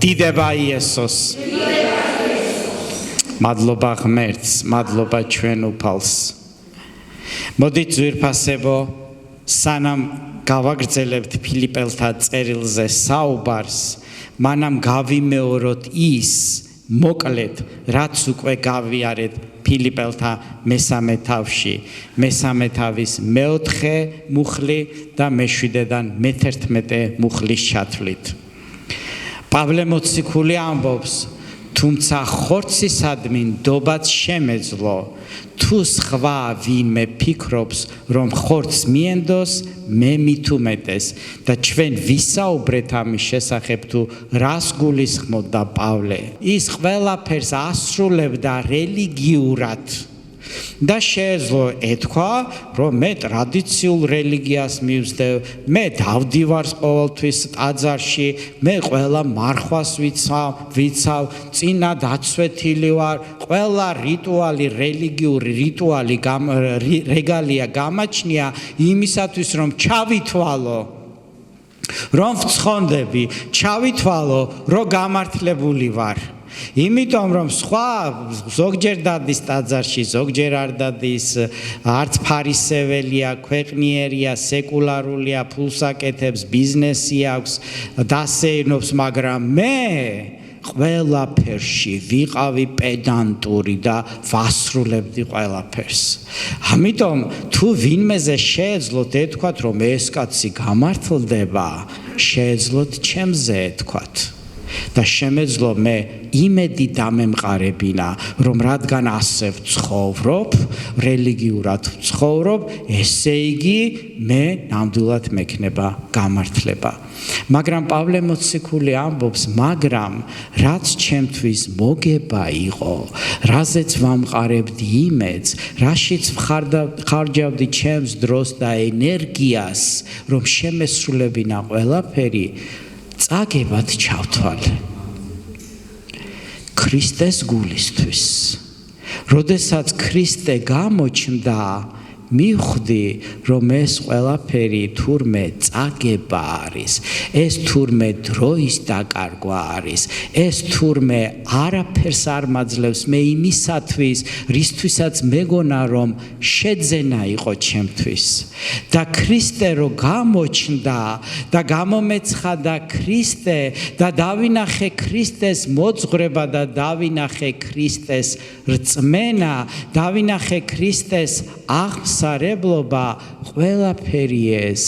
დიდება იესოს. მადლობა ღმერთს, მადლობა ჩვენ უფალს. მოდით ძვირფასებო, სანამ გავაგრძელებთ ფილიპელთა წერილზე საუბარს, მანამ გავიმეოროთ ის, მოკლედ, რაც უკვე გავიარეთ ფილიპელთა მესამე თავში, მესამე თავის მეოთხე მუხლი და მეშვიდედან მე-11 მუხლის ჩათვლით. პავლე მოციქული ამბობს, თუმცა ხორცისადმი ნდობაც შემეძლო, თუ სხვა ვინმე ფიქრობს, რომ ხორცს მიენდოს, მე მით უმეტეს და ჩვენ ვისაუბრეთ ამის შესახებ თუ რას გულისხმობდა პავლე. ის ყველაფერს ასრულებდა რელიგიურად და შეეძლო ეთქვა, რომ მე ტრადიციულ რელიგიას მივსდევ, მე დავდივარ ყოველთვის ტაძარში, მე ყველა მარხვას ვიცავ, წინა დაცვეთილი ვარ, ყველა რიტუალი, რელიგიური რიტუალი რეგალია გამაჩნია იმისათვის, რომ ჩავითვალო, რომ ვცხონდები, ჩავითვალო, რომ გამართლებული ვარ. იმიტომ რომ სხვა ზოგჯერ დადის ტაძარში, ზოგჯერ არ დადის, არც ფარისეველია, ქვეყნიერია, სეკულარულია, ფულს აკეთებს, ბიზნესი აქვს, დასეირნობს, მაგრამ მე ყველაფერში ვიყავი პედანტური და ვასრულებდი ყველაფერს. ამიტომ თუ ვინმეზე შეეძლოთ ეთქვათ, რომ ეს კაცი გამართლდება, შეეძლოთ ჩემზე ეთქვათ. და შემეძლო მე იმედი დამემყარებინა, რომ რადგან ასე ვცხოვრობ, რელიგიურად ვცხოვრობ, ესე იგი მე ნამდვილად მექნება გამართლება. მაგრამ პავლე მოციქული ამბობს, მაგრამ რაც ჩემთვის მოგება იყო, რაზეც ვამყარებდი იმედს, რაშიც ვხარჯავდი ჩემს დროს და ენერგიას, რომ შემესრულებინა ყველაფერი, წაგებად ჩავთვალე ქრისტეს გულისთვის. როდესაც ქრისტე გამოჩნდა, მივხვდი, რომ ეს ყველაფერი თურმე წაგება არის, ეს თურმე დროის დაკარგვა არის, ეს თურმე არაფერს არ მაძლევს მე იმისათვის, რისთვისაც მეგონა, რომ შეძენა იყო ჩემთვის. და ქრისტე რო გამოჩნდა და გამომეცხადა ქრისტე და დავინახე ქრისტეს მოძღვრება და დავინახე ქრისტეს რწმენა, დავინახე ქრისტეს აღსარებლობა, ყველაფერი ეს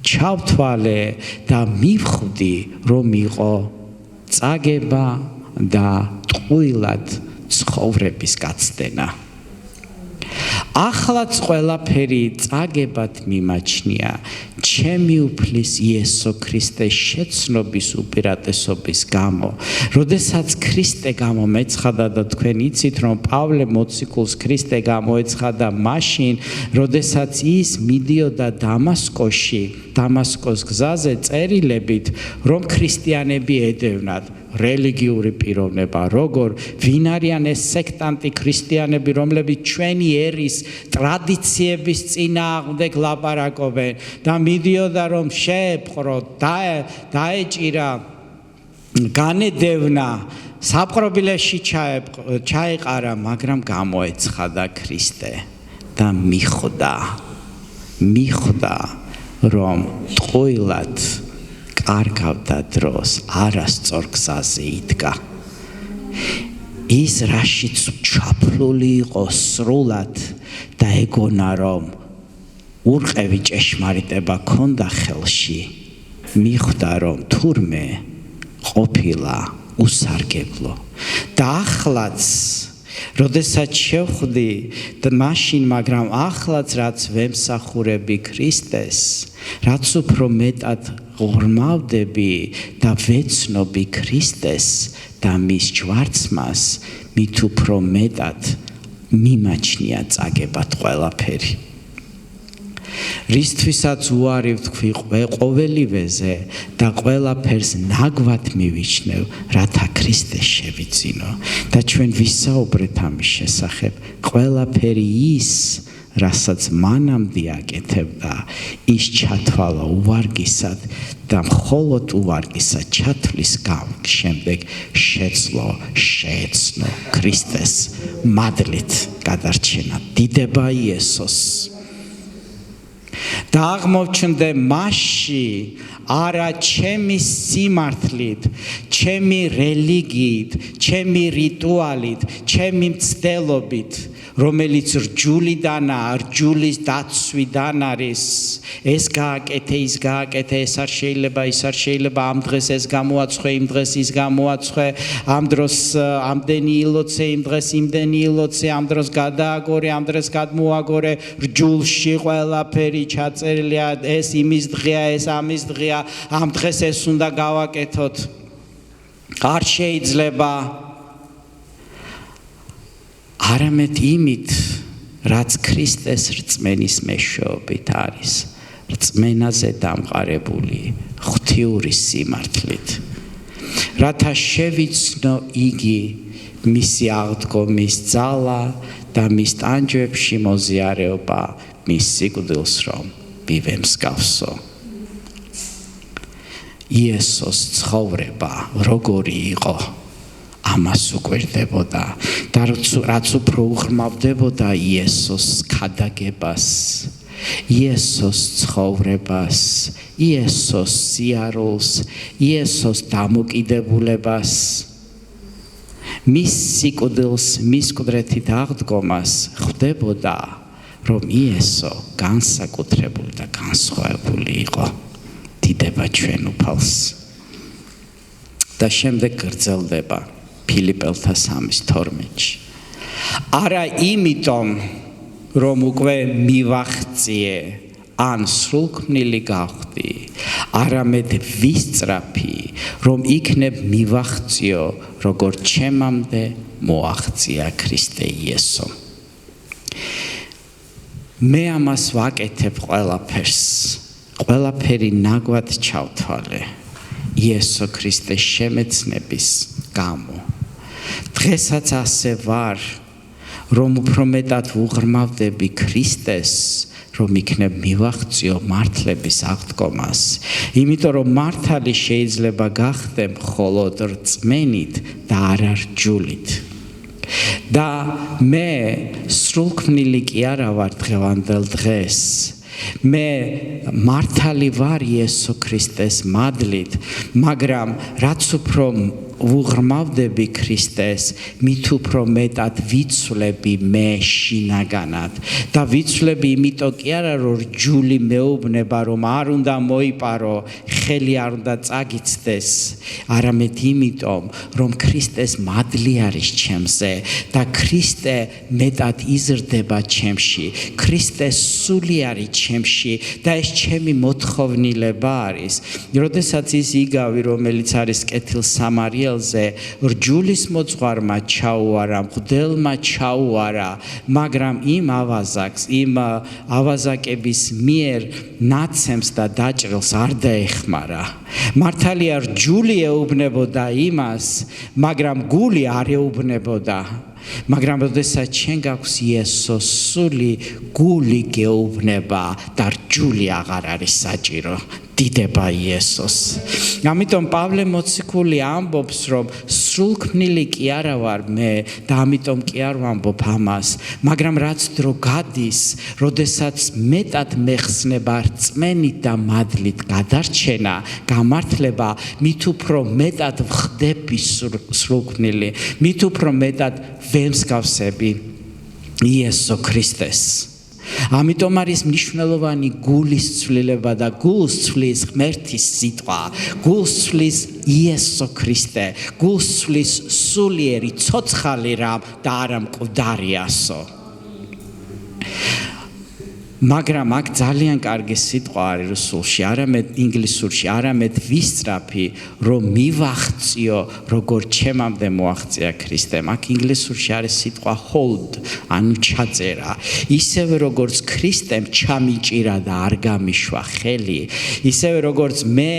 ჩავთვალე და მივხვდი, რომ იყო წაგება და ტყუილად ცხოვრების გაცდენა. ახლაც ყველაფერი წაგებად მიმაჩნია ჩემი უფლის იესო ქრისტეს შეცნობის უპირატესობის გამო. როდესაც ქრისტე გამომეცხადა და თქვენ იცით, რომ პავლე მოციქულს ქრისტე გამოეცხადა მაშინ, როდესაც ის მიდიოდა დამასკოს გზაზე წერილებით, რომ ქრისტიანები ედევნათ. რელიგიური პიროვნება, როგორ ვინ არიან ეს სექტანტი ქრისტიანები, რომლებიც ჩვენი ერის ტრადიციების წინააღმდეგ ლაპარაკობენ და მიდიოდა რომ შეეპყრო, დაეჭირა, განედევნა, საპყრობილეში ჩაეყარა, მაგრამ გამოეცხადა ქრისტე და მიხვდა, რომ ტყუილად კარგავდა დროს, არასწორ გზაზე იდგა. ის რაშიც ჩაფლული იყო სრულად და ეგონა, რომ ურყევი ჭეშმარიტება ქონდა ხელში, მიხვდა, რომ თურმე ყოფილა უსარგებლო. და ახლაც, როდესაც შევხვდი და მაშინ, მაგრამ ახლაც რაც ვემსახურები ქრისტეს, რაც უფრო მეტად ღრმავდები და ვეცნობი ქრისტეს და მის ჯვარცმას, მით უფრო მეტად მიმაჩნია წაგებად ყველაფერი. რისთვისაც უარი ვთქვი ყოველივეზე და ყველაფერს ნაგვად მივიჩნევ, რათა ქრისტეს შევიძინო და ჩვენ ვისაუბრეთ ამის შესახებ. ყველაფერი ის, რასაც მანამდე აკეთებდა, ის ჩათვალა უვარგისად და მხოლოდ უვარგისად ჩათვლის შემდეგ შეეცნო ქრისტეს მადლით გადარჩენა. დიდება იესოს. და აღმოჩნდე მასში არა ჩემი სიმართლით, ჩემი რელიგიით, ჩემი რიტუალით, ჩემი მცდელობით, რომელიც რჯულიდანაა, რჯულის დაცვიდან არის. ეს გააკეთე, ის გააკეთე, ეს არ შეიძლება, ის არ შეიძლება, ამ დღეს ეს გამოაცხე, იმ დღეს ის გამოაცხე, ამ დროს ამდენი ილოცე, იმ დღეს იმდენი ილოცე, ამ დროს გადააგორე, ამ დღეს გადმოაგორე, რჯულში ყველაფერი ჩაწერილია, ეს იმის დღეა, ეს ამის დღეა, ამ დღეს ეს უნდა გავაკეთოთ. არ შეიძლება არამედ იმით, რაც ქრისტეს რწმენის მეშვეობით არის, რწმენაზე დამყარებული ღვთიური სიმართლით, რათა შევიცნო იგი მისი აღდგომის ძალა და მის ტანჯვებში მოზიარეობა მის სიკვდილს რომ მივემსგავსო. იესოს ცხოვრება როგორი იყო? ამას უკვირდებოდა და რაც უფრო უღრმავდებოდა იესოს ქადაგებას, იესოს ცხოვრებას, იესოს სიარულს, იესოს დამოკიდებულებას, მის სიკვდილს, მის მკვდრეთით აღდგომას ხვდებოდა, რომ იესო განსაკუთრებული და განსხვავებული იყო. დიდება ჩვენ უფალს. და შემდეგ გრძელდება ფილიპელთა 3:12. არა იმიტომ, რომ უკვე მივახციე ან სრულქმნილი გავხდი, არამედ ვისწრაფი, რომ იქნებ მივახციო, როგორც ჩემამდე მოაღწია ქრისტე იესო. მე ამას ვაკეთებ ყველაფერს, ყველაფერი ნაგვად ჩავთვალე იესო ქრისტეს შემეცნების გამო. დღესაც ასე ვარ, რომ უფრო მეტად ვუღრმავდები ქრისტეს, რომ იქნებ მივახციო მართლების აღდგომას, იმიტომ რომ მართალი შეიძლება გახდე მხოლოდ რწმენით და არა რჯულით. და მე სრულქმნილი კი არა ვარ დღევანდელ დღეს. მე მართალი ვარ იესო ქრისტეს მადლით, მაგრამ რაც უფრო ვუღრმავდები ქრისტეს, მით უფრო მეტად ვიცვლები მე შინაგანად და ვიცვლები იმიტომ კი არა რომ რჯული მეუბნება რომ არ უნდა მოიპარო, ხელი არ უნდა წაგიცდეს, არამედ იმიტომ რომ ქრისტეს მადლი არის ჩემზე და ქრისტე მეტად იზრდება ჩემში, ქრისტეს სული არის ჩემში და ეს ჩემი მოთხოვნილება არის. როდესაც ის იგავი, რომელიც არის კეთილ სამარიელზე, რჯულის მოძღვარმა ჩაუარა, მღვდელმა ჩაუარა, მაგრამ იმ ავაზაკს, იმ ავაზაკების მიერ ნაცემს და დაჭრილს არ დაეხმარა. მართალია რჯული ეუბნებოდა იმას, მაგრამ გული არ ეუბნებოდა. მაგრამ როდესაც ჩვენ გაქვს იესოს სული, გული გეუბნება და რჯული აღარ არის საჭირო. დიდება იესოს. ამიტომ პავლე მოციქული ამბობს, რომ სრულქმნილი კი არა ვარ მე და ამიტომ კი არ ვამბობ ამას, მაგრამ რაც დრო გადის, როდესაც მეტად მეხსნება რწმენით და მადლით გადარჩენა, გამართლება, მით უფრო მეტად ვხდები სრულქმნილი, მით უფრო მეტად ვემსგავსები იესო ქრისტეს. ამიტომ არის მნიშვნელოვანი გულის ცვლილება და გულს ცვლის ღმერთის სიტყვა, გულს ცვლის იესო ქრისტე, გულს ცვლის სულიერი ცოცხალი რამ და არა მკვდარიასო. მაგრამ აქ ძალიან კარგი სიტყვა არის რუსულში, არამედ ინგლისურში, არამედ ვისწრაფი, რომ მივახციო, როგორც ჩემამდე მოაღწია ქრისტემ. აქ ინგლისურში არის სიტყვა hold, ანუ ჩაწერა. ისევე როგორც ქრისტემ ჩამიჭირა და არ გამიშვა ხელი, ისევე როგორც მე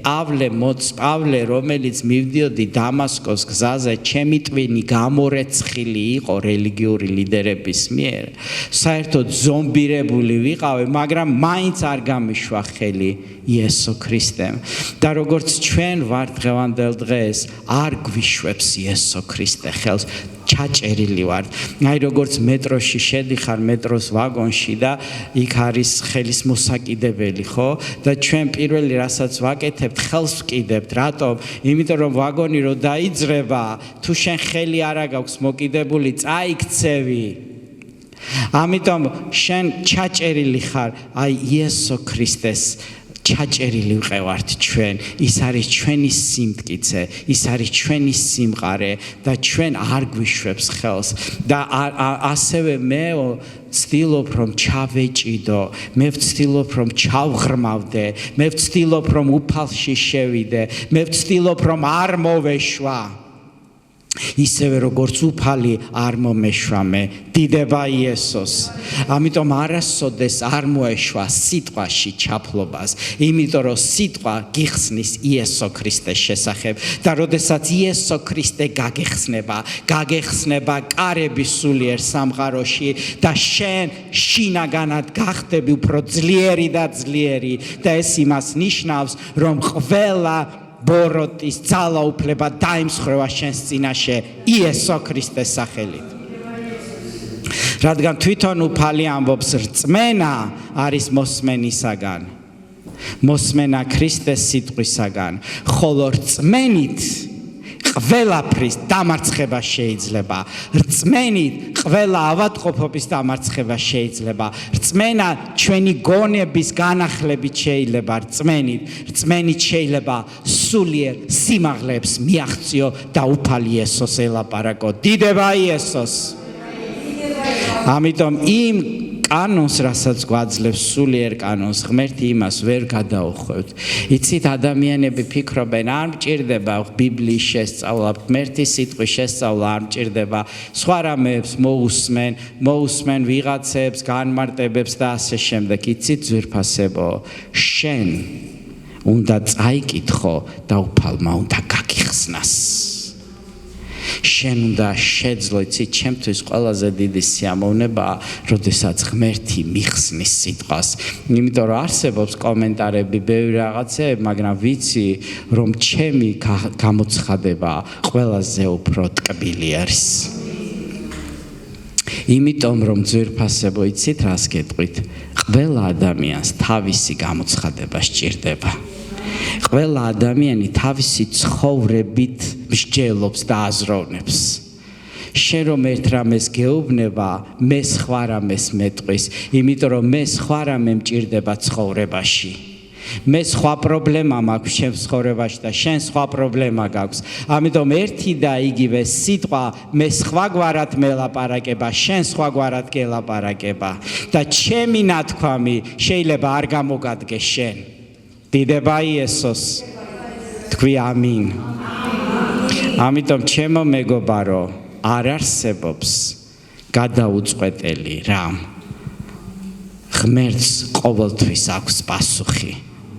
პავლე, რომელიც მივდიოდი დამასკოს გზაზე, ჩემი ტვინი გამორეცხილი იყო რელიგიური ლიდერების მიერ. საერთოდ ზომბირებული ვიყავი, მაგრამ მაინც არ გამიშვა ხელი იესო ქრისტემ. და როგორც ჩვენ ვართ დღევანდელ დღეს, არ გვიშვებს იესო ქრისტე ხელს. ჩაჭერილი ვართ. აი როგორც მეტროში შედიხარ მეტროს ვაგონში და იქ არის ხელის მოსაკიდებელი, ხო? და ჩვენ პირველი რასაც ვაკეთებთ, ხელს ვკიდებთ. რატომ? იმიტომ რომ ვაგონი რო დაიძრება, თუ შენ ხელი არ აქვს მოკიდებული, წაიქცევი. ამიტომ შენ ჩაჭერილი ხარ აი იესო ქრისტეს ჩაჭერილი ვყევართ ჩვენ. ის არის ჩვენი სიმტკიცე, ის არის ჩვენი სიმყარე და ჩვენ არ გვიშვებს ხელს. და ასევე მე ვცდილობ რომ ჩავეჭიდო, მე ვცდილობ რომ ჩავღრმავდე, მე ვცდილობ რომ უფალში შევიდე, მე ვცდილობ რომ არ მოვეშვა. ისევე როგორც უფალი არ მომეშვა მე, დიდება იესოს. ამიტომ არასოდეს არ მოეშვა სიტყვაში ჩაფლობას, იმიტომ რომ სიტყვა გიხსნის იესო ქრისტეს შესახებ და როდესაც იესო ქრისტე გაგეხსნება კარების სულიერ სამყაროში და შენ შინაგანად გახდები უფრო ძლიერი და ძლიერი და ეს იმას ნიშნავს, რომ ყველა ბოროტის ძალაუფლება დაიმსხვრევა შენს წინაშე იესო ქრისტეს სახელით. რადგან თვითონ უფალი ამბობს, რწმენა არის მოსმენისაგან, მოსმენა ქრისტეს სიტყვისაგან, ხოლო რწმენით ყველაფრის დამარცხება შეიძლება. რწმენით ყველა ავადმყოფობის დამარცხება შეიძლება. რწმენა ჩვენი გონების განახლებით შეიძლება. რწმენით შეიძლება სულიერ სიმაღლეებს მიაღწიო და უფალი იესოს ელაპარაკო. დიდება იესოს. ამიტომ იმ კანონს, რასაც გვაძლევს სულიერ კანონს, ღმერთი იმას ვერ გადაუხვევთ. იცით, ადამიანები ფიქრობენ, არ მჭირდება ბიბლიის შესწავლა, ღმერთის სიტყვის შესწავლა არ მჭირდება, სხვა რამეებს მოусმენ ვიღაცებს, განმარტებებს და ასე შემდეგ. იცით, ძვირფასებო, შენ უნდა წაიკითხო და უფალმა უნდა გაგიხსნას. შენ უნდა შეძლო, იცით, ჩემთვის ყველაზე დიდი სიამოვნებაა, როდესაც ღმერთი მიხსნის სიტყვას. იმიტომ რომ არსებობს კომენტარები, ბევრი რაღაცეები, მაგრამ ვიცი, რომ ჩემი გამოცხადება ყველაზე უფრო ტკბილი არის. იმიტომ რომ ძვირფასებო, იცით, რას გეტყვით? ყველა ადამიანს თავისი გამოცხადება სჭირდება. ყველა ადამიანი თავისი ცხოვრებით მსჯელობს და აზროვნებს. შენ რომ ერთ რამეს გეუბნება, მე სხვა რამეს მეტყვის, იმიტომ რომ მე სხვა რამე მჭირდება ცხოვრებაში. მე სხვა პრობლემა მაქვს ჩემს ცხოვრებაში და შენ სხვა პრობლემა გაქვს. ამიტომ ერთი და იგივე სიტყვა მე სხვაგვარად მელაპარაკება, შენ სხვაგვარად გელაპარაკება და ჩემი ნათქვამი შეიძლება არ გამოგადგე შენ. დიდება იესოს. თქვი ამინ. ამიტომ ჩემო მეგობარო, არ არსებობს გადაუწყვეტელი რამ. ღმერთს ყოველთვის აქვს პასუხი.